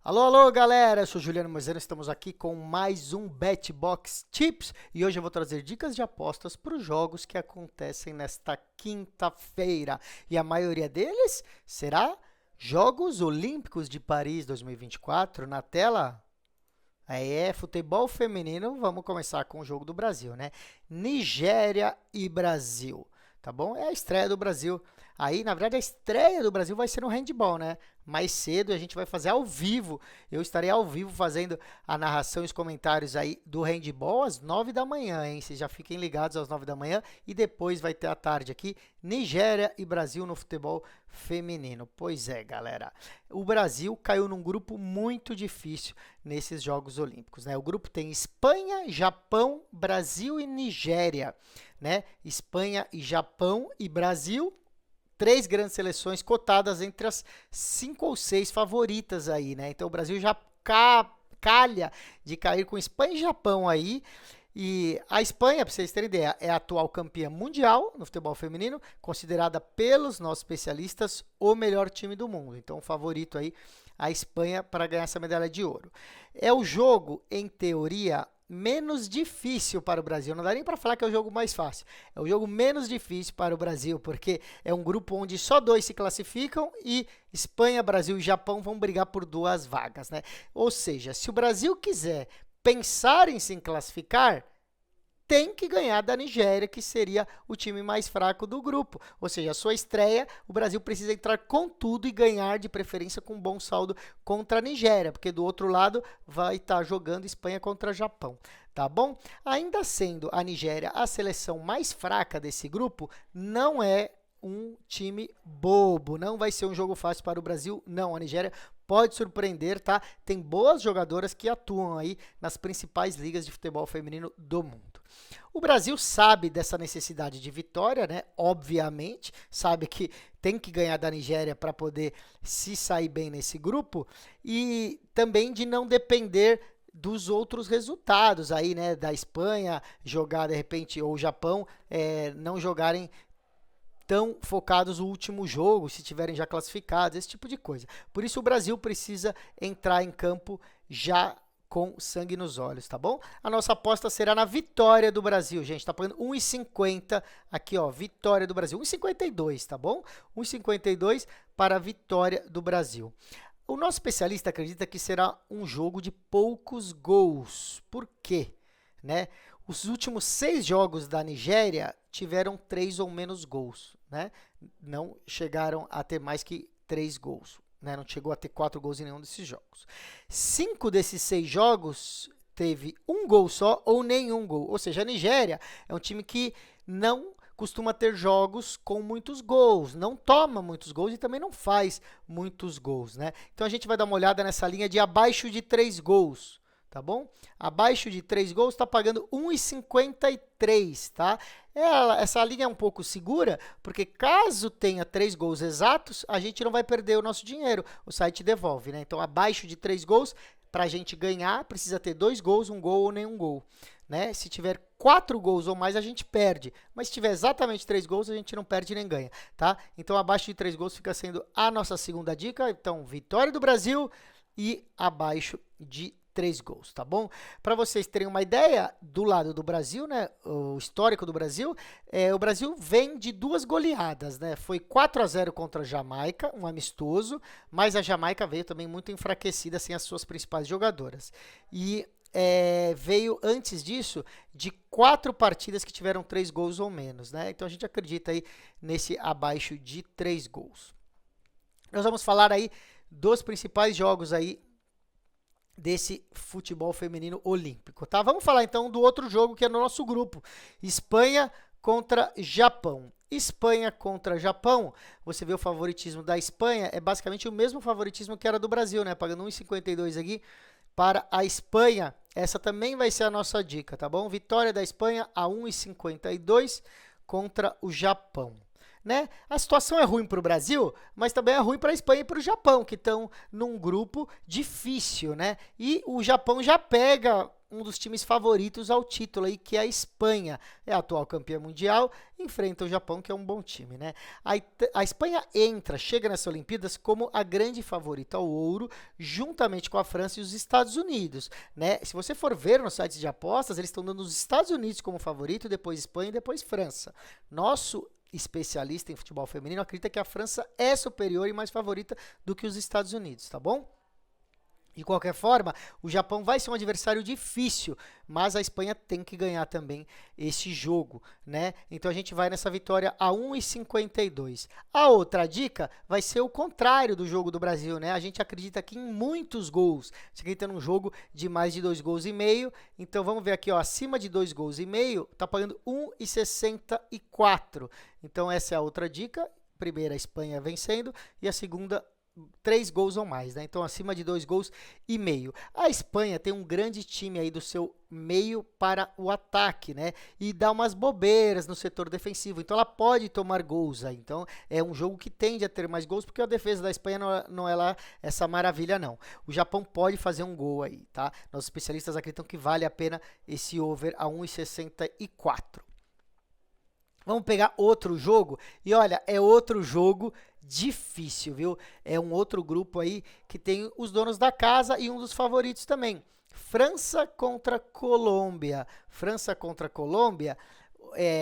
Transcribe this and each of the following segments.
Alô, alô, galera! Eu sou Juliano Moisano, estamos aqui com mais um BetBox Tips e hoje eu vou trazer dicas de apostas para os jogos que acontecem nesta quinta-feira. E a maioria deles será Jogos Olímpicos de Paris 2024. Na tela, futebol feminino. Vamos começar com o jogo do Brasil, né? Nigéria e Brasil, tá bom? É a estreia do Brasil. Aí, na verdade, a estreia do Brasil vai ser no handball, né? Mais cedo a gente vai fazer ao vivo. Eu estarei ao vivo fazendo a narração e os comentários aí do handball às 9 da manhã, hein? Vocês já fiquem ligados às 9 da manhã e depois vai ter à tarde aqui Nigéria e Brasil no futebol feminino. Pois é, galera. O Brasil caiu num grupo muito difícil nesses Jogos Olímpicos, né? O grupo tem Espanha, Japão, Brasil e Nigéria, né? Espanha e Japão e Brasil. Três grandes seleções cotadas entre as 5 ou 6 favoritas aí, né? Então o Brasil já calha de cair com Espanha e Japão aí. E a Espanha, para vocês terem ideia, é a atual campeã mundial no futebol feminino, considerada pelos nossos especialistas o melhor time do mundo. Então o favorito aí, a Espanha, para ganhar essa medalha de ouro. É o jogo, em teoria, menos difícil para o Brasil. Não dá nem para falar que é o jogo mais fácil. É o jogo menos difícil para o Brasil, porque é um grupo onde só 2 se classificam e Espanha, Brasil e Japão vão brigar por 2 vagas, né? Ou seja, se o Brasil quiser pensar em se classificar, tem que ganhar da Nigéria, que seria o time mais fraco do grupo. Ou seja, a sua estreia, o Brasil precisa entrar com tudo e ganhar, de preferência com um bom saldo contra a Nigéria, porque do outro lado vai estar jogando Espanha contra Japão, tá bom? Ainda sendo a Nigéria a seleção mais fraca desse grupo, não é um time bobo, não vai ser um jogo fácil para o Brasil, não. A Nigéria pode surpreender, tá? Tem boas jogadoras que atuam aí nas principais ligas de futebol feminino do mundo. O Brasil sabe dessa necessidade de vitória, né? Obviamente, sabe que tem que ganhar da Nigéria para poder se sair bem nesse grupo e também de não depender dos outros resultados aí, né? Da Espanha jogar de repente ou o Japão não jogarem tão focados no último jogo, se tiverem já classificados, esse tipo de coisa. Por isso o Brasil precisa entrar em campo já com sangue nos olhos, tá bom? A nossa aposta será na vitória do Brasil, gente. Tá pagando 1,50 aqui, ó, vitória do Brasil. 1,52, tá bom? 1,52 para a vitória do Brasil. O nosso especialista acredita que será um jogo de poucos gols. Por quê? Né? Os últimos 6 jogos da Nigéria tiveram 3 ou menos gols, né? Não chegaram a ter mais que 3 gols, né? Não chegou a ter 4 gols em nenhum desses jogos. 5 desses 6 jogos teve um gol só ou nenhum gol. Ou seja, a Nigéria é um time que não costuma ter jogos com muitos gols, não toma muitos gols e também não faz muitos gols, né? Então a gente vai dar uma olhada nessa linha de abaixo de 3 gols. Tá bom? Abaixo de 3 gols está pagando 1,53, tá? Essa linha é um pouco segura, porque caso tenha 3 gols exatos, a gente não vai perder o nosso dinheiro. O site devolve, né? Então, abaixo de 3 gols, para a gente ganhar, precisa ter 2 gols, 1 gol ou nenhum gol, né? Se tiver 4 gols ou mais, a gente perde. Mas se tiver exatamente 3 gols, a gente não perde nem ganha, tá? Então, abaixo de 3 gols fica sendo a nossa segunda dica. Então, vitória do Brasil e abaixo de 3 gols, tá bom? Para vocês terem uma ideia, do lado do Brasil, né, o histórico do Brasil, o Brasil vem de 2 goleadas, né? Foi 4-0 contra a Jamaica, um amistoso, mas a Jamaica veio também muito enfraquecida, sem as suas principais jogadoras. E veio antes disso de 4 partidas que tiveram 3 gols ou menos, né? Então a gente acredita aí nesse abaixo de 3 gols. Nós vamos falar aí dos principais jogos aí desse futebol feminino olímpico, tá? Vamos falar então do outro jogo que é no nosso grupo, Espanha contra Japão. Espanha contra Japão, você vê o favoritismo da Espanha, é basicamente o mesmo favoritismo que era do Brasil, né? Pagando 1,52 aqui para a Espanha. Essa também vai ser a nossa dica, tá bom? Vitória da Espanha a 1,52 contra o Japão. Né? A situação é ruim para o Brasil, mas também é ruim para a Espanha e para o Japão, que estão num grupo difícil, né? E o Japão já pega um dos times favoritos ao título aí, que é a Espanha. É a atual campeã mundial, enfrenta o Japão, que é um bom time, né? A Espanha chega nessas Olimpíadas como a grande favorita ao ouro, juntamente com a França e os Estados Unidos, né? Se você for ver nos sites de apostas, eles estão dando os Estados Unidos como favorito, depois Espanha e depois França. Nosso especialista em futebol feminino acredita que a França é superior e mais favorita do que os Estados Unidos, tá bom? De qualquer forma, o Japão vai ser um adversário difícil, mas a Espanha tem que ganhar também esse jogo, né? Então a gente vai nessa vitória a 1,52. A outra dica vai ser o contrário do jogo do Brasil, né? A gente acredita aqui em muitos gols. A gente acredita num jogo de mais de 2,5 gols. Então vamos ver aqui, ó, acima de 2,5 gols, tá pagando 1,64. Então essa é a outra dica. Primeira, a Espanha vencendo, e a segunda, 3 gols ou mais, né? Então, acima de 2,5 gols. A Espanha tem um grande time aí do seu meio para o ataque, né? E dá umas bobeiras no setor defensivo. Então, ela pode tomar gols aí. Então, é um jogo que tende a ter mais gols, porque a defesa da Espanha não é lá essa maravilha, não. O Japão pode fazer um gol aí, tá? Nossos especialistas acreditam que vale a pena esse over a 1,64. Vamos pegar outro jogo. E olha, é outro jogo difícil, viu? É um outro grupo aí que tem os donos da casa e um dos favoritos também. França contra Colômbia. França contra Colômbia.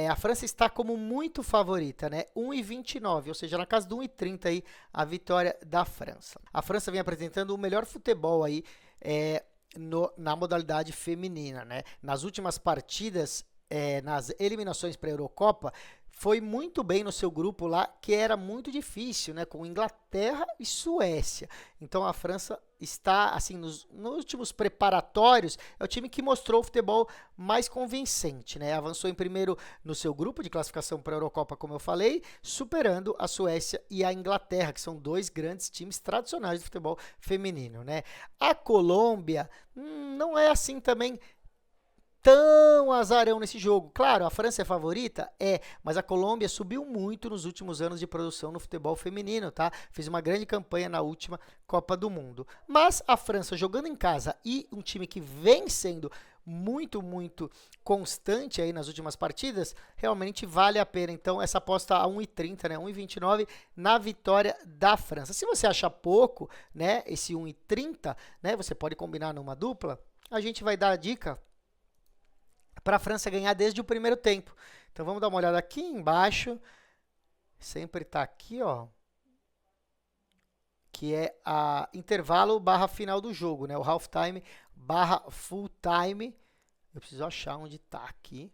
A França está como muito favorita, né? 1,29, ou seja, na casa de 1,30 aí a vitória da França. A França vem apresentando o melhor futebol aí na modalidade feminina, né? Nas últimas partidas, nas eliminações para a Eurocopa, foi muito bem no seu grupo lá, que era muito difícil, né, com Inglaterra e Suécia. Então a França está, assim, nos últimos preparatórios, é o time que mostrou o futebol mais convincente, né? Avançou em primeiro no seu grupo de classificação para a Eurocopa, como eu falei, superando a Suécia e a Inglaterra, que são dois grandes times tradicionais de futebol feminino, né? A Colômbia não é assim também tão azarão nesse jogo. Claro, a França é favorita? Mas a Colômbia subiu muito nos últimos anos de produção no futebol feminino, tá? Fez uma grande campanha na última Copa do Mundo. Mas a França jogando em casa e um time que vem sendo muito, muito constante aí nas últimas partidas, realmente vale a pena. Então, essa aposta a 1,30, né? 1,29 na vitória da França. Se você achar pouco, né, esse 1,30, né, você pode combinar numa dupla, a gente vai dar a dica para a França ganhar desde o primeiro tempo. Então vamos dar uma olhada aqui embaixo. Sempre está aqui, ó. Que é a intervalo barra final do jogo, né? O half time barra full time. Eu preciso achar onde está aqui.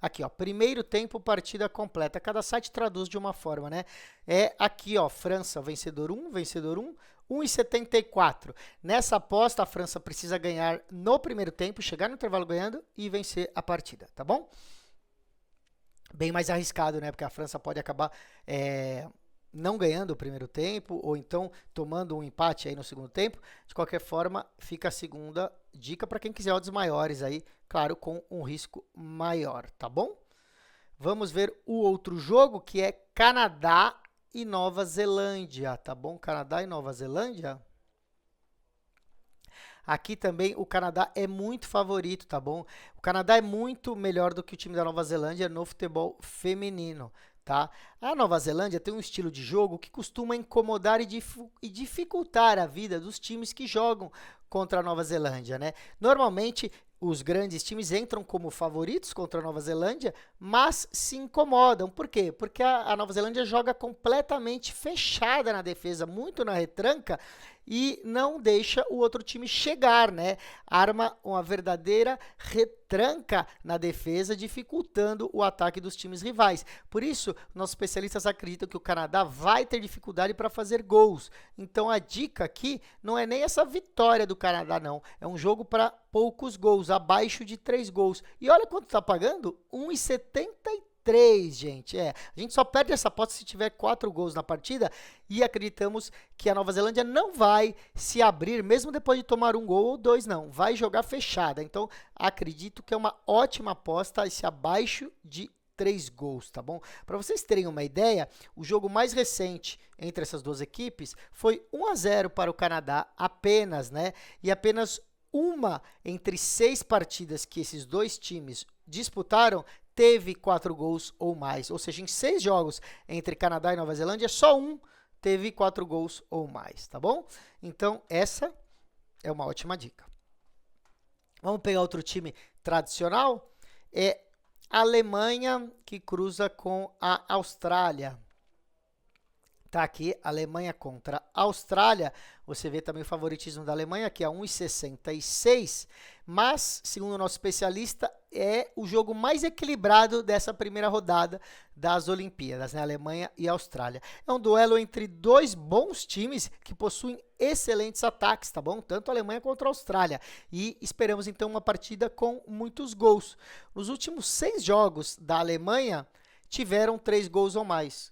Aqui, ó, primeiro tempo, partida completa. Cada site traduz de uma forma, né? É aqui, ó, França, vencedor 1, 1,74. Nessa aposta, a França precisa ganhar no primeiro tempo, chegar no intervalo ganhando e vencer a partida, tá bom? Bem mais arriscado, né? Porque a França pode acabar não ganhando o primeiro tempo, ou então tomando um empate aí no segundo tempo. De qualquer forma, fica a segunda dica para quem quiser odds maiores aí, claro, com um risco maior, tá bom? Vamos ver o outro jogo, que é Canadá e Nova Zelândia, tá bom? Canadá e Nova Zelândia. Aqui também o Canadá é muito favorito, tá bom? O Canadá é muito melhor do que o time da Nova Zelândia no futebol feminino, tá? A Nova Zelândia tem um estilo de jogo que costuma incomodar e dificultar a vida dos times que jogam contra a Nova Zelândia, né? Normalmente, os grandes times entram como favoritos contra a Nova Zelândia, mas se incomodam. Por quê? Porque a Nova Zelândia joga completamente fechada na defesa, muito na retranca, e não deixa o outro time chegar, né? Arma uma verdadeira retranca na defesa, dificultando o ataque dos times rivais. Por isso, nossos especialistas acreditam que o Canadá vai ter dificuldade para fazer gols. Então, a dica aqui não é nem essa vitória do Canadá, não. É um jogo para poucos gols, abaixo de 3 gols. E olha quanto está pagando? 1,73. Gente. A gente só perde essa aposta se tiver 4 gols na partida, e acreditamos que a Nova Zelândia não vai se abrir, mesmo depois de tomar 1 gol ou 2, não. Vai jogar fechada. Então, acredito que é uma ótima aposta esse abaixo de 3 gols, tá bom? Para vocês terem uma ideia, o jogo mais recente entre essas duas equipes foi 1-0 para o Canadá apenas, né? E apenas uma entre 6 partidas que esses dois times disputaram teve 4 gols ou mais. Ou seja, em 6 jogos entre Canadá e Nova Zelândia, só um teve 4 gols ou mais, tá bom? Então, essa é uma ótima dica. Vamos pegar outro time tradicional? É a Alemanha que cruza com a Austrália. Tá aqui, Alemanha contra a Austrália. Você vê também o favoritismo da Alemanha, que é 1,66. Mas, segundo o nosso especialista, é o jogo mais equilibrado dessa primeira rodada das Olimpíadas, né? Alemanha e Austrália. É um duelo entre dois bons times que possuem excelentes ataques, tá bom? Tanto a Alemanha quanto a Austrália. E esperamos, então, uma partida com muitos gols. Nos últimos 6 jogos da Alemanha, tiveram 3 gols ou mais.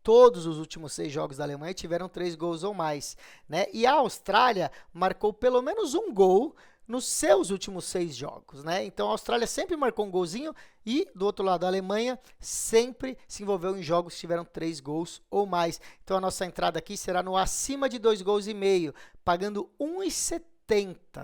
Todos os últimos 6 jogos da Alemanha tiveram 3 gols ou mais, né? E a Austrália marcou pelo menos um gol nos seus últimos 6 jogos, né? Então a Austrália sempre marcou um golzinho e do outro lado a Alemanha sempre se envolveu em jogos que tiveram 3 gols ou mais. Então a nossa entrada aqui será no acima de 2 gols e meio, pagando 1,70.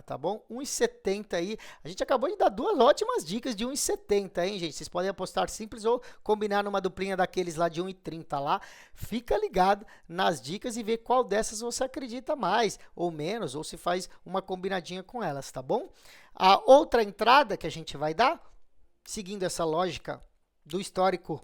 Tá bom? 1,70 aí. A gente acabou de dar 2 ótimas dicas de 1,70, hein, gente? Vocês podem apostar simples ou combinar numa duplinha daqueles lá de 1,30 lá. Fica ligado nas dicas e vê qual dessas você acredita mais ou menos, ou se faz uma combinadinha com elas, tá bom? A outra entrada que a gente vai dar, seguindo essa lógica do histórico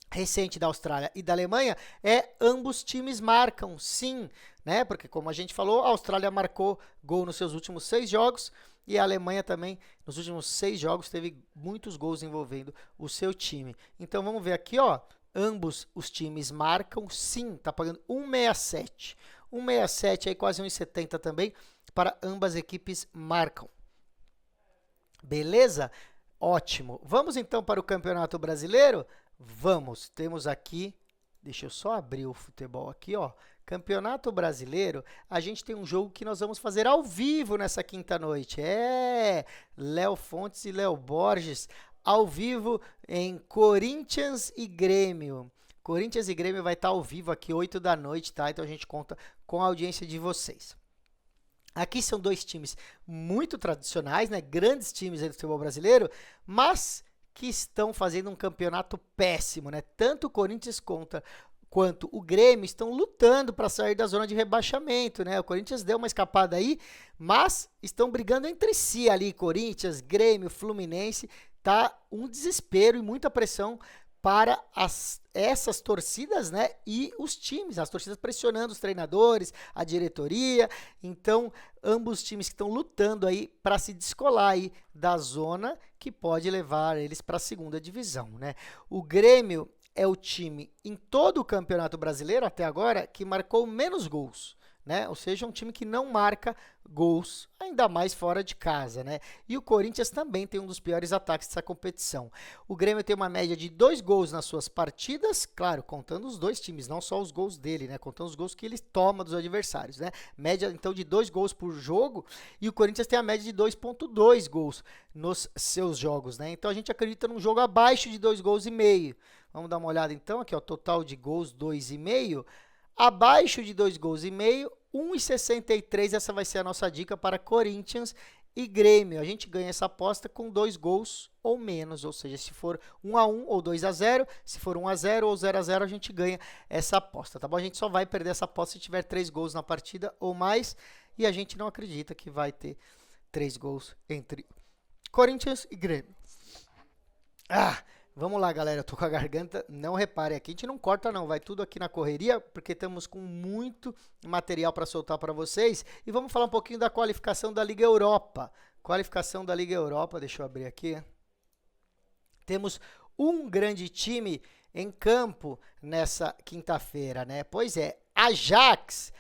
recente da Austrália e da Alemanha, é ambos times marcam, sim, né? Porque como a gente falou, a Austrália marcou gol nos seus últimos 6 jogos e a Alemanha também nos últimos 6 jogos teve muitos gols envolvendo o seu time. Então vamos ver aqui, ó, ambos os times marcam, sim, tá pagando 1,67. 1,67 aí quase 1,70 também para ambas equipes marcam. Beleza? Ótimo. Vamos então para o Campeonato Brasileiro? Vamos, temos aqui, deixa eu só abrir o futebol aqui, ó. Campeonato Brasileiro, a gente tem um jogo que nós vamos fazer ao vivo nessa quinta-noite. Léo Fontes e Léo Borges, ao vivo em Corinthians e Grêmio. Corinthians e Grêmio vai estar ao vivo aqui, 8 da noite, tá? Então a gente conta com a audiência de vocês. Aqui são 2 times muito tradicionais, né? Grandes times aí do futebol brasileiro, mas que estão fazendo um campeonato péssimo, né? Tanto o Corinthians quanto o Grêmio estão lutando para sair da zona de rebaixamento, né? O Corinthians deu uma escapada aí, mas estão brigando entre si ali, Corinthians, Grêmio, Fluminense, tá um desespero e muita pressão para essas torcidas, né? E os times, as torcidas pressionando os treinadores, a diretoria. Então, ambos os times que estão lutando aí para se descolar aí da zona que pode levar eles para a segunda divisão, né? O Grêmio é o time em todo o Campeonato Brasileiro até agora que marcou menos gols, né? Ou seja, um time que não marca gols, ainda mais fora de casa, né? E o Corinthians também tem um dos piores ataques dessa competição. O Grêmio tem uma média de 2 gols nas suas partidas, claro, contando os 2 times, não só os gols dele, né? Contando os gols que ele toma dos adversários, né? Média, então, de 2 gols por jogo, e o Corinthians tem a média de 2,2 gols nos seus jogos, né? Então, a gente acredita num jogo abaixo de 2 gols e meio. Vamos dar uma olhada, então, aqui, ó, total de gols, 2,5. Abaixo de 2 gols e meio, 1,63, essa vai ser a nossa dica para Corinthians e Grêmio. A gente ganha essa aposta com 2 gols ou menos, ou seja, se for 1-1 ou 2-0, se for 1-0 ou 0-0, a gente ganha essa aposta, tá bom? A gente só vai perder essa aposta se tiver 3 gols na partida ou mais, e a gente não acredita que vai ter 3 gols entre Corinthians e Grêmio. Vamos lá, galera, eu tô com a garganta, não reparem aqui, a gente não corta não, vai tudo aqui na correria, porque estamos com muito material para soltar para vocês, e vamos falar um pouquinho da qualificação da Liga Europa. Qualificação da Liga Europa, deixa eu abrir aqui. Temos um grande time em campo nessa quinta-feira, né? Pois é, Ajax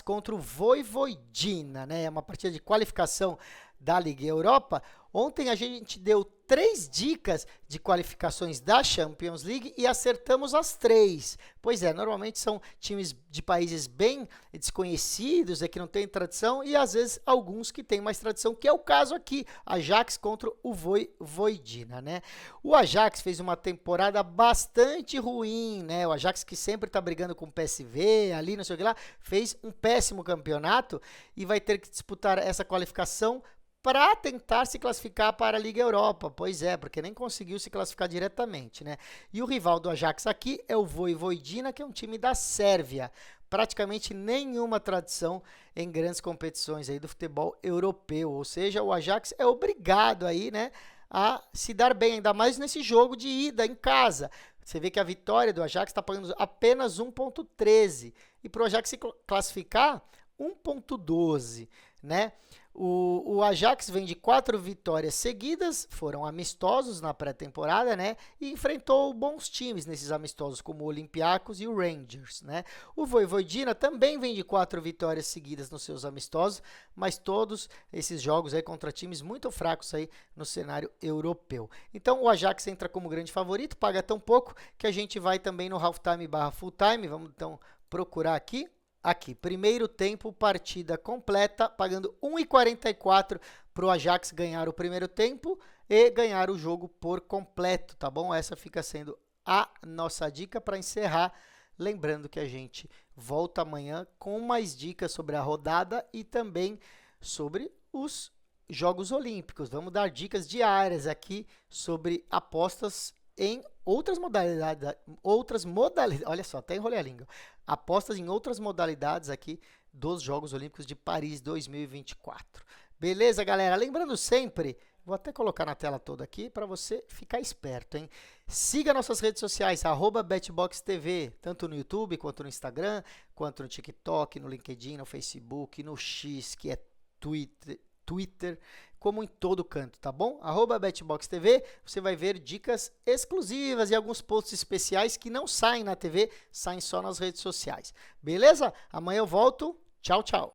contra o Vojvodina, né? É uma partida de qualificação da Liga Europa. Ontem a gente deu 3 dicas de qualificações da Champions League e acertamos as 3. Pois é, normalmente são times de países bem desconhecidos, que não tem tradição, e às vezes alguns que têm mais tradição, que é o caso aqui, Ajax contra o Vojvodina, né? O Ajax fez uma temporada bastante ruim, né? O Ajax, que sempre está brigando com o PSV, ali, não sei o que lá, fez um péssimo campeonato e vai ter que disputar essa qualificação para tentar se classificar para a Liga Europa. Pois é, porque nem conseguiu se classificar diretamente, né? E o rival do Ajax aqui é o Vojvodina, que é um time da Sérvia. Praticamente nenhuma tradição em grandes competições aí do futebol europeu. Ou seja, o Ajax é obrigado aí, né, a se dar bem, ainda mais nesse jogo de ida em casa. Você vê que a vitória do Ajax está pagando apenas 1,13. E para o Ajax se classificar, 1,12, né? O Ajax vem de 4 vitórias seguidas, foram amistosos na pré-temporada, né? E enfrentou bons times nesses amistosos, como o Olympiacos e o Rangers, né? O Vojvodina também vem de 4 vitórias seguidas nos seus amistosos, mas todos esses jogos aí contra times muito fracos aí no cenário europeu. Então o Ajax entra como grande favorito, paga tão pouco que a gente vai também no halftime / full time. Vamos então procurar aqui. Aqui, primeiro tempo, partida completa, pagando 1,44 para o Ajax ganhar o primeiro tempo e ganhar o jogo por completo, tá bom? Essa fica sendo a nossa dica para encerrar. Lembrando que a gente volta amanhã com mais dicas sobre a rodada e também sobre os Jogos Olímpicos. Vamos dar dicas diárias aqui sobre apostas em outras modalidades, olha só, até enrolei a língua. Apostas em outras modalidades aqui dos Jogos Olímpicos de Paris 2024. Beleza, galera? Lembrando sempre, vou até colocar na tela toda aqui para você ficar esperto, hein? Siga nossas redes sociais, @BetBoxTV, tanto no YouTube, quanto no Instagram, quanto no TikTok, no LinkedIn, no Facebook, no X, que é Twitter, como em todo canto, tá bom? @BetBoxTV, você vai ver dicas exclusivas e alguns posts especiais que não saem na TV, saem só nas redes sociais. Beleza? Amanhã eu volto. Tchau, tchau.